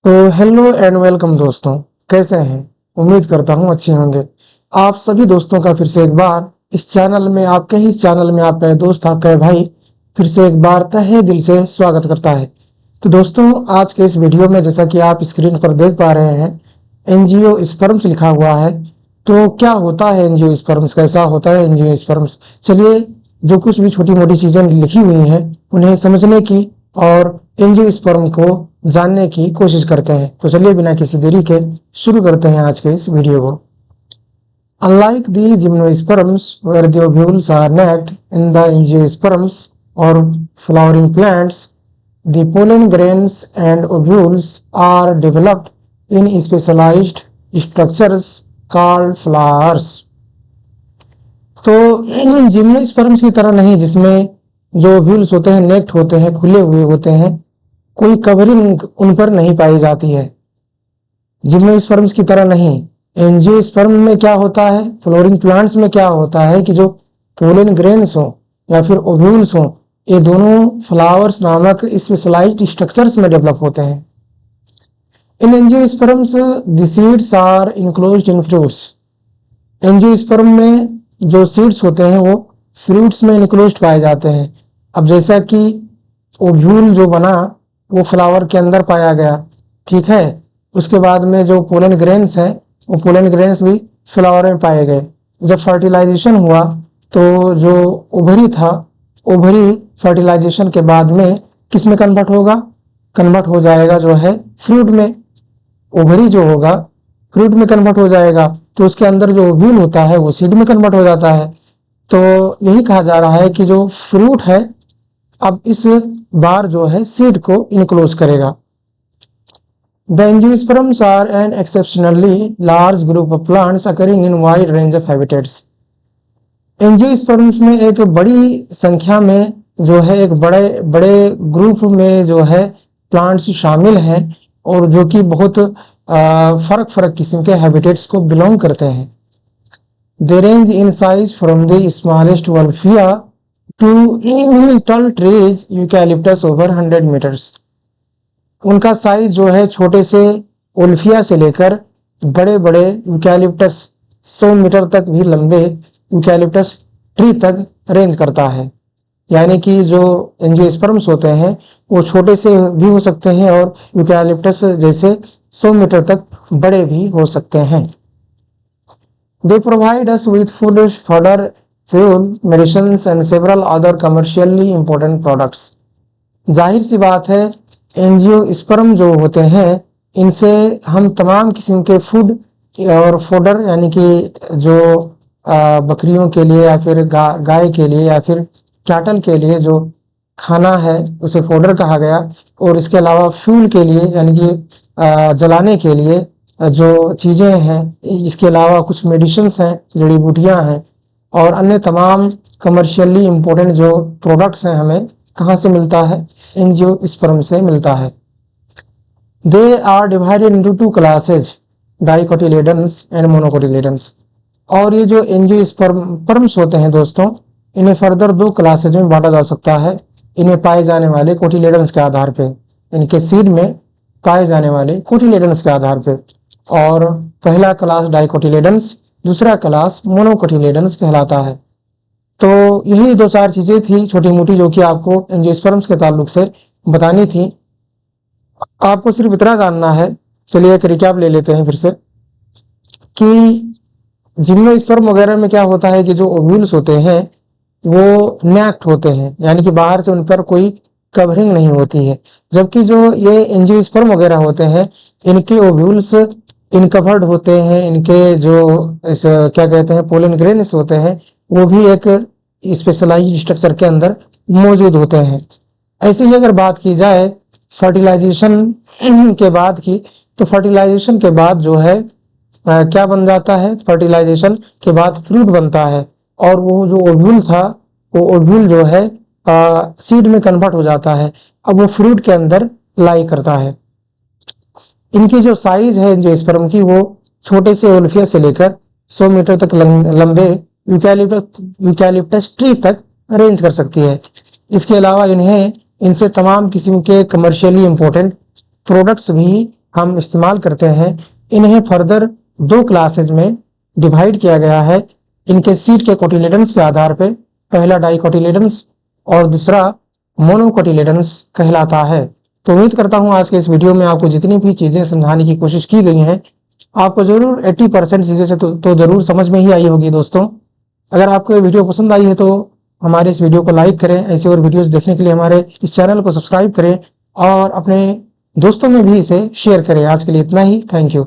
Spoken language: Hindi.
तो हेलो एंड वेलकम दोस्तों, कैसे हैं? उम्मीद करता हूँ अच्छे होंगे। आप सभी दोस्तों का फिर से एक बार इस चैनल में आपका ये दोस्त, आपका ये भाई फिर से एक बार तहे दिल से स्वागत करता है। तो दोस्तों, आज के इस वीडियो में जैसा कि आप स्क्रीन पर देख पा रहे हैं, एनजीओ स्पर्म्स लिखा हुआ है। तो क्या होता है एनजीओ स्पर्म्स, कैसा होता है एनजीओ स्पर्म्स? चलिए, जो कुछ भी छोटी मोटी चीजें लिखी हुई हैं उन्हें समझने की और एंजियोस्पर्म को जानने की कोशिश करते हैं। तो चलिए, बिना किसी देरी के शुरू करते हैं आज के इस वीडियो को। Unlike the gymnosperms, where the ovules are napped in the angiosperms or flowering plants, the pollen grains and ovules are developed in specialized structures called flowers. तो जिम्नोस्पर्म्स की तरह नहीं, जिसमें जो ओव्यूल्स होते हैं नेक्ट होते हैं, खुले हुए होते हैं, कोई कवरिंग उन पर नहीं पाई जाती है। जिम्नोस्पर्म्स की तरह नहीं। एंजियोस्पर्म में क्या होता है, फ्लोरिंग प्लांट्स में क्या होता है कि जो पोलन ग्रेन्स हो या फिर ओव्यूल्स हो, ये दोनों फ्लावर्स नामक स्पेशलाइज्ड स्ट्रक्चर्स में डेवलप होते हैं। In angiosperms the seeds are enclosed in fruits. Angiosperm में जो सीड्स होते हैं वो फ्रूट्स में इनक्लोज्ड पाए जाते हैं। अब जैसा कि ओव्यूल जो बना वो फ्लावर के अंदर पाया गया, ठीक है, उसके बाद में जो पोलन ग्रेन्स हैं वो पोलन ग्रेन्स भी फ्लावर में पाए गए। जब फर्टिलाइजेशन हुआ तो जो ओवरी था, ओवरी फर्टिलाइजेशन के बाद में किस में कन्वर्ट होगा? कन्वर्ट हो जाएगा जो है फ्रूट में। ओवरी जो होगा फ्रूट में कन्वर्ट हो जाएगा, तो उसके अंदर जो ओव्यूल होता है वो सीड में कन्वर्ट हो जाता है। तो यही कहा जा रहा है कि जो फ्रूट है अब इस बार जो है सीड को इनक्लोज करेगा। The angiosperms are an exceptionally large group of plants occurring in wide range of habitats. Angiosperms में एक बड़ी संख्या में जो है, एक बड़े बड़े ग्रुप में जो है प्लांट्स शामिल हैं और जो कि बहुत फर्क फर्क किस्म के हैबिटेट्स को बिलोंग करते हैं। They range in size from the smallest wolffia to tall trees eucalyptus over 100 metres. उनका साइज जो है छोटे से उल्फिया से लेकर बड़े बड़े यूकैलिप्टस 100 मीटर तक भी लंबे यूकैलिप्टस ट्री तक रेंज करता है। यानी कि जो एंजियोस्पर्म्स होते हैं वो छोटे से भी हो सकते हैं और यूकैलिप्टस जैसे 100 मीटर तक बड़े भी हो सकते हैं। They provide us with food, fodder, fuel, medicines and several other commercially important products. जाहिर सी बात है, एंजियोस्पर्म जो होते हैं इनसे हम तमाम किस्म के फूड और फोडर, यानी कि जो बकरियों के लिए या फिर गाय के लिए या फिर कैटल के लिए जो खाना है उसे फोडर कहा गया, और इसके अलावा फ्यूल के लिए यानी कि जलाने के लिए जो चीज़ें हैं, इसके अलावा कुछ मेडिसिन्स हैं, जड़ी बूटियाँ हैं और अन्य तमाम कमर्शियली इम्पोर्टेंट जो प्रोडक्ट्स हैं हमें कहाँ से मिलता है? एंजियोस्पर्म से मिलता है। They are divided into 2 classes, dicotyledons and monocotyledons. और ये जो एंजियोस्पर्म्स होते हैं दोस्तों, इन्हें फर्दर 2 क्लासेज में बांटा जा सकता है, इन्हें पाए जाने वाले कोटिलेडन्स के आधार पे, इनके सीड में पाए जाने वाले कोटिलेडन्स के आधार पे। और पहला क्लास डाइकोटिलेडन्स, दूसरा क्लास मोनोकोटिलेडन्स कहलाता है। तो यही 2-4 चीजें थी छोटी मोटी जो कि आपको एंजियोस्पर्म्स के ताल्लुक से बतानी थी। आपको सिर्फ इतना जानना है। चलिए एक रिकैप ले लेते हैं फिर से कि जिम्नोस्पर्म वगैरह में क्या होता है कि जो ओव्यूल्स होते हैं वो नैक्ट होते हैं, यानी कि बाहर से उन पर कोई कवरिंग नहीं होती है। जबकि जो ये एंजियोस्पर्म वगैरह होते हैं इनके ओव्यूल्स इनकवर्ड होते हैं, इनके जो क्या कहते हैं पोलन ग्रेन्स होते हैं वो भी एक स्पेशलाइज्ड स्ट्रक्चर के अंदर मौजूद होते हैं। ऐसे ही अगर बात की जाए फर्टिलाइजेशन के बाद की, तो फर्टिलाइजेशन के बाद जो है क्या बन जाता है? फर्टिलाइजेशन के बाद फ्रूट बनता है और वो जो ओव्यूल था वो ओव्यूल जो है सीड में कन्वर्ट हो जाता है। अब वो फ्रूट के अंदर लाई करता है। इनकी जो साइज है एंजियोस्पर्म की वो छोटे से ओल्फिया से लेकर 100 मीटर तक लंबे यूकैलिप्टस ट्री तक रेंज कर सकती है। इसके अलावा इनसे तमाम किस्म के कमर्शियली इम्पोर्टेंट प्रोडक्ट्स भी हम इस्तेमाल करते हैं, इन्हें फर्दर 2 क्लासेज में डिवाइड किया गया है इनके सीट के कोटिलेडन्स के आधार पे। पहला डाइकोटिलेडन्स और दूसरा मोनोकोटिलेडन्स कहलाता है। तो उम्मीद करता हूं आज के इस वीडियो में आपको जितनी भी चीजें समझाने की कोशिश की गई हैं, आपको जरूर 80% चीजें से तो जरूर समझ में ही आई होगी दोस्तों। अगर आपको ये वीडियो पसंद आई है तो हमारे इस वीडियो को लाइक करें। ऐसी और वीडियोस देखने के लिए हमारे इस चैनल को सब्सक्राइब करें और अपने दोस्तों में भी इसे शेयर करें। आज के लिए इतना ही। Thank you.